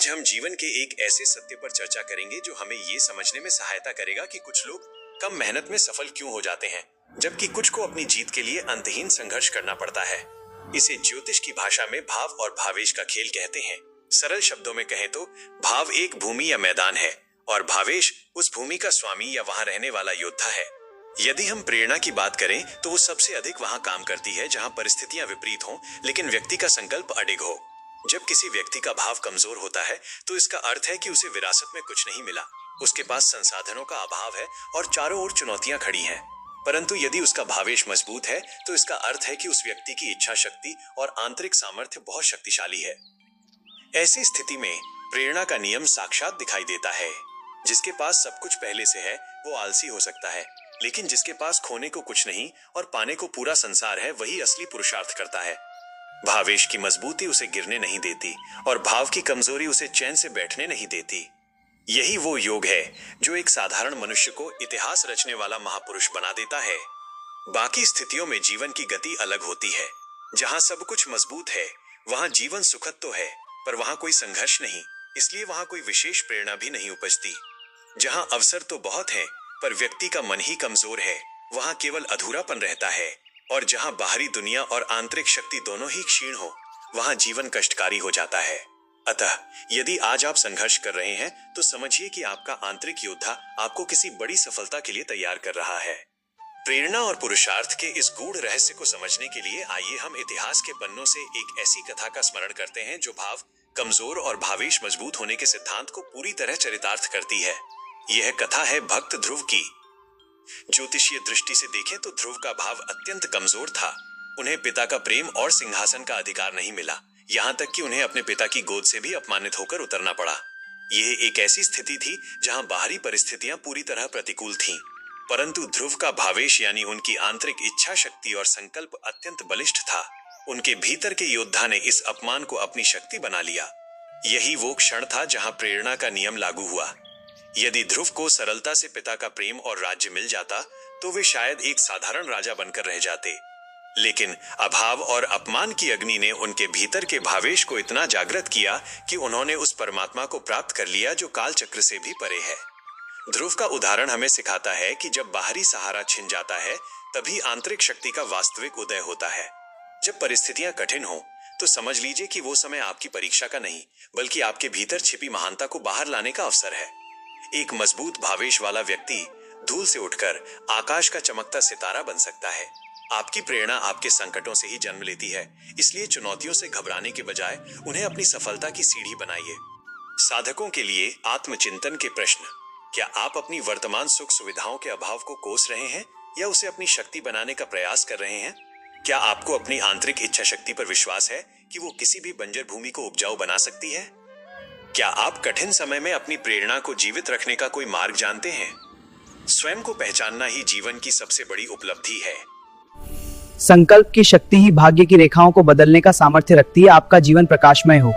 आज हम जीवन के एक ऐसे सत्य पर चर्चा करेंगे जो हमें ये समझने में सहायता करेगा कि कुछ लोग कम मेहनत में सफल क्यों हो जाते हैं, जबकि कुछ को अपनी जीत के लिए अंतहीन संघर्ष करना पड़ता है। इसे ज्योतिष की भाषा में भाव और भावेश का खेल कहते हैं। सरल शब्दों में कहें तो भाव एक भूमि या मैदान है और भावेश उस भूमि का स्वामी या वहां रहने वाला योद्धा है। यदि हम प्रेरणा की बात करें तो वो सबसे अधिक वहां काम करती है जहां परिस्थितियां विपरीत हों लेकिन व्यक्ति का संकल्प अडिग हो। जब किसी व्यक्ति का भाव कमजोर होता है तो इसका अर्थ है कि उसे विरासत में कुछ नहीं मिला, उसके पास संसाधनों का अभाव है और चारों ओर चुनौतियां खड़ी हैं। परंतु यदि उसका भावेश मजबूत है तो इसका अर्थ है कि उस व्यक्ति की इच्छा शक्ति और आंतरिक सामर्थ्य बहुत शक्तिशाली है। ऐसी स्थिति में प्रेरणा का नियम साक्षात दिखाई देता है। जिसके पास सब कुछ पहले से है वो आलसी हो सकता है, लेकिन जिसके पास खोने को कुछ नहीं और पाने को पूरा संसार है वही असली पुरुषार्थ करता है। भावेश की मजबूती उसे गिरने नहीं देती और भाव की कमजोरी उसे चैन से बैठने नहीं देती। यही वो योग है जो एक साधारण मनुष्य को इतिहास रचने वाला महापुरुष बना देता है। बाकी स्थितियों में जीवन की गति अलग होती है। जहां सब कुछ मजबूत है वहां जीवन सुखद तो है पर वहां कोई संघर्ष नहीं, इसलिए वहां कोई विशेष प्रेरणा भी नहीं उपजती। जहां अवसर तो बहुत है पर व्यक्ति का मन ही कमजोर है वहां केवल अधूरापन रहता है। और जहां बाहरी दुनिया और आंतरिक शक्ति दोनों ही क्षीण हो वहां जीवन कष्टकारी हो जाता है। अतः यदि आज आप संघर्ष कर रहे हैं तो समझिए कि आपका आंतरिक योद्धा आपको किसी बड़ी सफलता के लिए तैयार कर रहा है। प्रेरणा और पुरुषार्थ के इस गूढ़ रहस्य को समझने के लिए आइए हम इतिहास के पन्नों से एक ऐसी कथा का स्मरण करते हैं जो भाव कमजोर और भावेश मजबूत होने के सिद्धांत को पूरी तरह चरितार्थ करती है। यह कथा है भक्त ध्रुव की। ज्योतिषीय दृष्टि से देखें तो ध्रुव का भाव अत्यंत कमजोर था। उन्हें पिता का प्रेम और सिंहासन का अधिकार नहीं मिला, यहाँ तक कि उन्हें अपने पिता की गोद से भी अपमानित होकर उतरना पड़ा। यह एक ऐसी स्थिति थी जहां बाहरी परिस्थितियां पूरी तरह प्रतिकूल थीं, परंतु ध्रुव का भावेश यानी उनकी आंतरिक इच्छा शक्ति और संकल्प अत्यंत बलिष्ठ था। उनके भीतर के योद्धा ने इस अपमान को अपनी शक्ति बना लिया। यही वो क्षण था जहां प्रेरणा का नियम लागू हुआ। यदि ध्रुव को सरलता से पिता का प्रेम और राज्य मिल जाता तो वे शायद एक साधारण राजा बनकर रह जाते, लेकिन अभाव और अपमान की अग्नि ने उनके भीतर के भावेश को इतना जागृत किया कि उन्होंने उस परमात्मा को प्राप्त कर लिया जो काल चक्र से भी परे है। ध्रुव का उदाहरण हमें सिखाता है कि जब बाहरी सहारा छिन जाता है तभी आंतरिक शक्ति का वास्तविक उदय होता है। जब परिस्थितियां कठिन हो तो समझ लीजिए कि वो समय आपकी परीक्षा का नहीं बल्कि आपके भीतर छिपी महानता को बाहर लाने का अवसर है। एक मजबूत भावेश वाला व्यक्ति धूल से उठकर आकाश का चमकता सितारा बन सकता है। आपकी प्रेरणा आपके संकटों से ही जन्म लेती है, इसलिए चुनौतियों से घबराने के बजाय उन्हें अपनी सफलता की सीढ़ी बनाइए। साधकों के लिए आत्मचिंतन के प्रश्न। क्या आप अपनी वर्तमान सुख सुविधाओं के अभाव को कोस रहे हैं या उसे अपनी शक्ति बनाने का प्रयास कर रहे हैं? क्या आपको अपनी आंतरिक इच्छा शक्ति पर विश्वास है कि वो किसी भी बंजर भूमि को उपजाऊ बना सकती है? क्या आप कठिन समय में अपनी प्रेरणा को जीवित रखने का कोई मार्ग जानते हैं? स्वयं को पहचानना ही जीवन की सबसे बड़ी उपलब्धि है। संकल्प की शक्ति ही भाग्य की रेखाओं को बदलने का सामर्थ्य रखती है। आपका जीवन प्रकाशमय हो।